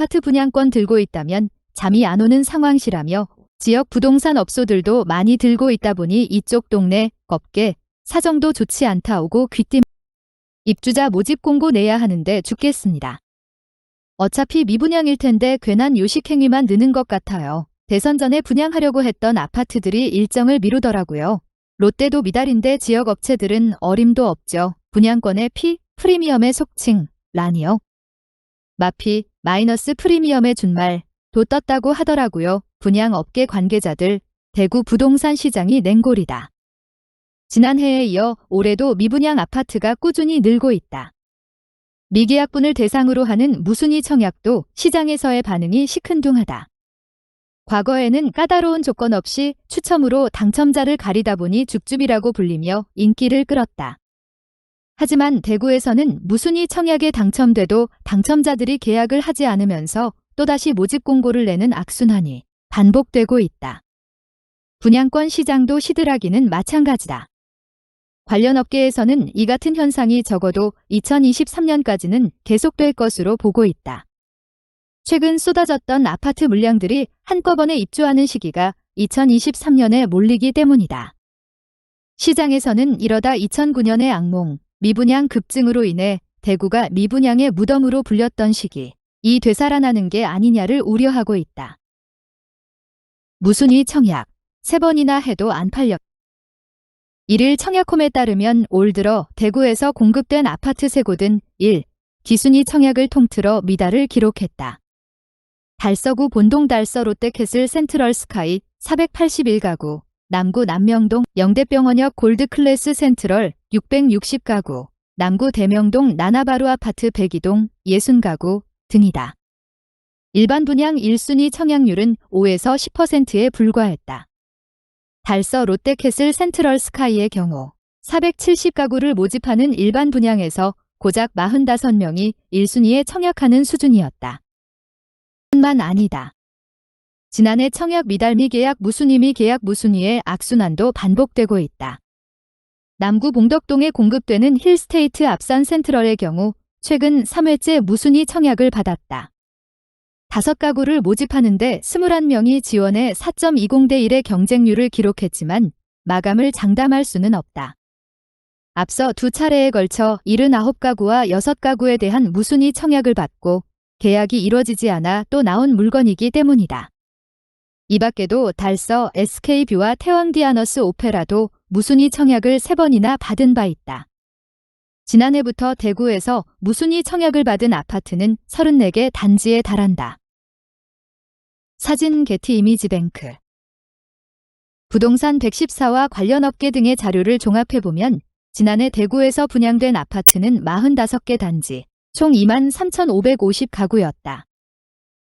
아파트 분양권 들고 있다면 잠이 안 오는 상황시라며 지역 부동산 업소들도 많이 들고 있다 보니 이쪽 동네 업계 사정도 좋지 않다 오고 귀띔. 입주자 모집 공고 내야 하는데 죽겠습니다. 어차피 미분양일 텐데 괜한 요식행위만 느는 것 같아요. 대선 전에 분양하려고 했던 아파트들이 일정을 미루더라고요. 롯데도 미달인데 지역 업체들은 어림도 없죠. 분양권의 프리미엄의 속칭, 라니요. 마피, 마이너스 프리미엄의 준말, 도 떴다고 하더라고요. 분양업계 관계자들, 대구 부동산 시장이 냉골이다. 지난해에 이어 올해도 미분양 아파트가 꾸준히 늘고 있다. 미계약분을 대상으로 하는 무순위 청약도 시장에서의 반응이 시큰둥하다. 과거에는 까다로운 조건 없이 추첨으로 당첨자를 가리다 보니 죽줍이라고 불리며 인기를 끌었다. 하지만 대구에서는 무순위 청약에 당첨돼도 당첨자들이 계약을 하지 않으면서 또다시 모집 공고를 내는 악순환이 반복되고 있다. 분양권 시장도 시들하기는 마찬가지다. 관련 업계에서는 이 같은 현상이 적어도 2023년까지는 계속될 것으로 보고 있다. 최근 쏟아졌던 아파트 물량들이 한꺼번에 입주하는 시기가 2023년에 몰리기 때문이다. 시장에서는 이러다 2009년의 악몽, 미분양 급증으로 인해 대구가 미분양의 무덤으로 불렸던 시기, 이 되살아나는 게 아니냐를 우려하고 있다. 무순위 청약, 3번이나 해도 안 팔렸다. 1일 청약홈에 따르면 올 들어 대구에서 공급된 아파트 3곳은 1. 기순위 청약을 통틀어 미달을 기록했다. 달서구 본동 달서 롯데캐슬 센트럴 스카이 481가구, 남구 남명동 영대병원역 골드클래스 센트럴 660가구, 남구 대명동 나나바루 아파트 102동 60가구 등이다. 일반 분양 1순위 청약률은 5에서 10%에 불과했다. 달서 롯데캐슬 센트럴 스카이의 경우 470가구를 모집하는 일반 분양에서 고작 45명이 1순위에 청약하는 수준이었다. 뿐만 아니다. 지난해 청약 미달 미계약 무순위 미계약 무순위의 악순환도 반복되고 있다. 남구 봉덕동에 공급되는 힐스테이트 앞산 센트럴의 경우 최근 3회째 무순위 청약을 받았다. 5가구를 모집하는데 21명이 지원해 4.20대 1의 경쟁률을 기록했지만 마감을 장담할 수는 없다. 앞서 2차례에 걸쳐 79가구와 6가구에 대한 무순위 청약을 받고 계약이 이뤄지지 않아 또 나온 물건이기 때문이다. 이 밖에도 달서 SK뷰와 태왕디아너스 오페라도 무순위 청약을 3번이나 받은 바 있다. 지난해부터 대구에서 무순위 청약을 받은 아파트는 34개 단지에 달한다. 사진 게티 이미지뱅크. 부동산 114와 관련 업계 등의 자료를 종합해보면 지난해 대구에서 분양된 아파트는 45개 단지, 총 23,550가구였다.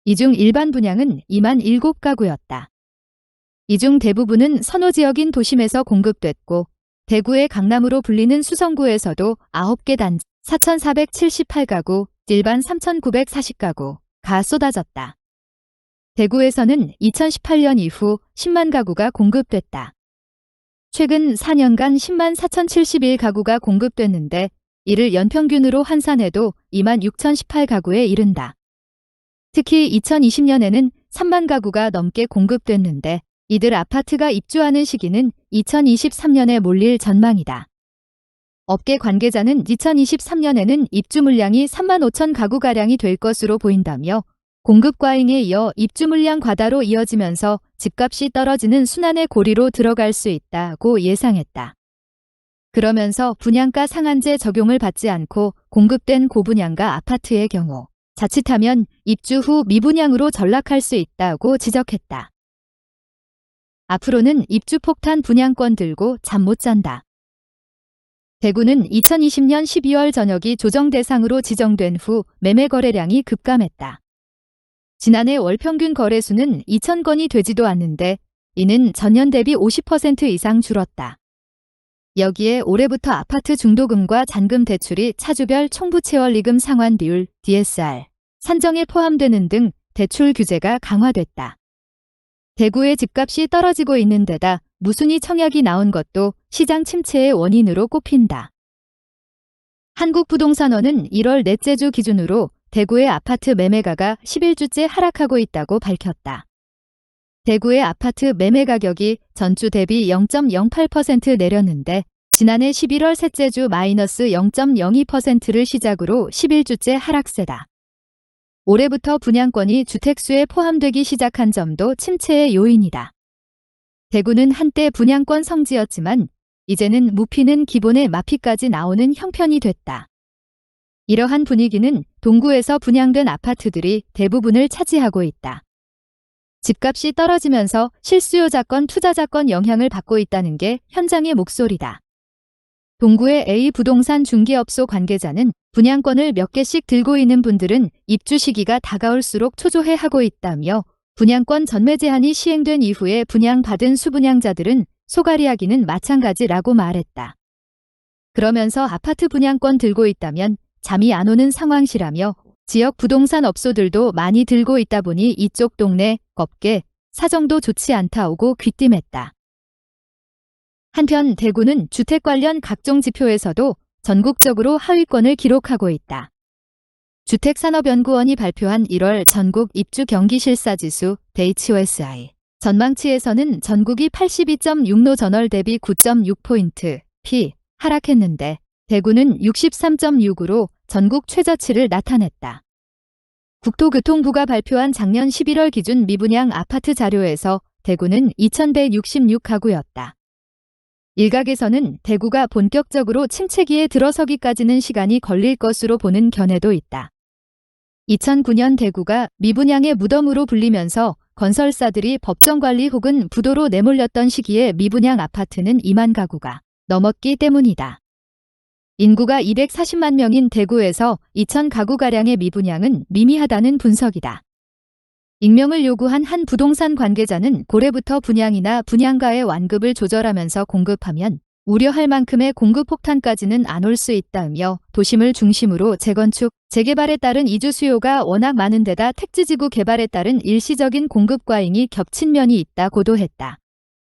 이 중 일반 분양은 27가구였다. 이 중 대부분은 선호지역인 도심에서 공급됐고 대구의 강남으로 불리는 수성구에서도 9개 단지 4,478가구, 일반 3,940가구가 쏟아졌다. 대구에서는 2018년 이후 10만 가구가 공급됐다. 최근 4년간 10만 4,071가구가 공급됐는데 이를 연평균으로 환산해도 26,018가구에 이른다. 특히 2020년에는 3만 가구가 넘게 공급됐는데 이들 아파트가 입주하는 시기는 2023년에 몰릴 전망이다. 업계 관계자는 2023년에는 입주 물량이 3만 5천 가구가량이 될 것으로 보인다며 공급 과잉에 이어 입주 물량 과다로 이어지면서 집값이 떨어지는 순환의 고리로 들어갈 수 있다고 예상했다. 그러면서 분양가 상한제 적용을 받지 않고 공급된 고분양가 아파트의 경우 자칫하면 입주 후 미분양으로 전락할 수 있다고 지적했다. 앞으로는 입주 폭탄 분양권 들고 잠 못 잔다. 대구는 2020년 12월 전역이 조정 대상으로 지정된 후 매매 거래량이 급감했다. 지난해 월 평균 거래수는 2,000건이 되지도 않는데 이는 전년 대비 50% 이상 줄었다. 여기에 올해부터 아파트 중도금과 잔금 대출이 차주별 총부채원리금 상환 비율 DSR 산정에 포함되는 등 대출 규제가 강화됐다. 대구의 집값이 떨어지고 있는 데다 무순위 청약이 나온 것도 시장 침체의 원인으로 꼽힌다. 한국부동산원은 1월 넷째 주 기준으로 대구의 아파트 매매가가 11주째 하락하고 있다고 밝혔다. 대구의 아파트 매매 가격이 전주 대비 0.08% 내렸는데 지난해 11월 셋째 주 마이너스 0.02%를 시작으로 11주째 하락세다. 올해부터 분양권이 주택수에 포함되기 시작한 점도 침체의 요인이다. 대구는 한때 분양권 성지였지만 이제는 무피는 기본에 마피까지 나오는 형편이 됐다. 이러한 분위기는 동구에서 분양된 아파트들이 대부분을 차지하고 있다. 집값이 떨어지면서 실수요 자건, 투자 자건 영향을 받고 있다는 게 현장의 목소리다. 동구의 A 부동산 중개업소 관계자는 분양권을 몇 개씩 들고 있는 분들은 입주 시기가 다가올수록 초조해하고 있다며 분양권 전매 제한이 시행된 이후에 분양받은 수분양자들은 소갈이하기는 마찬가지라고 말했다. 그러면서 아파트 분양권 들고 있다면 잠이 안 오는 상황시라며 지역 부동산 업소들도 많이 들고 있다 보니 이쪽 동네 업계 사정도 좋지 않다고 귀띔했다. 한편 대구는 주택 관련 각종 지표에서도 전국적으로 하위권을 기록하고 있다. 주택산업연구원이 발표한 1월 전국 입주 경기 실사지수 HOSI 전망치에서는 전국이 82.6로 전월 대비 9.6포인트 P 하락했는데 대구는 63.6으로 전국 최저치를 나타냈다. 국토교통부가 발표한 작년 11월 기준 미분양 아파트 자료에서 대구는 2166가구였다. 일각에서는 대구가 본격적으로 침체기에 들어서기까지는 시간이 걸릴 것으로 보는 견해도 있다. 2009년 대구가 미분양의 무덤으로 불리면서 건설사들이 법정관리 혹은 부도로 내몰렸던 시기에 미분양 아파트는 2만 가구가 넘었기 때문이다. 인구가 240만 명인 대구에서 2,000가구가량의 미분양은 미미하다는 분석이다. 익명을 요구한 한 부동산 관계자는 고래부터 분양이나 분양가의 완급을 조절하면서 공급하면 우려할 만큼의 공급 폭탄까지는 안 올 수 있다며 도심을 중심으로 재건축, 재개발에 따른 이주 수요가 워낙 많은 데다 택지지구 개발에 따른 일시적인 공급 과잉이 겹친 면이 있다고도 했다.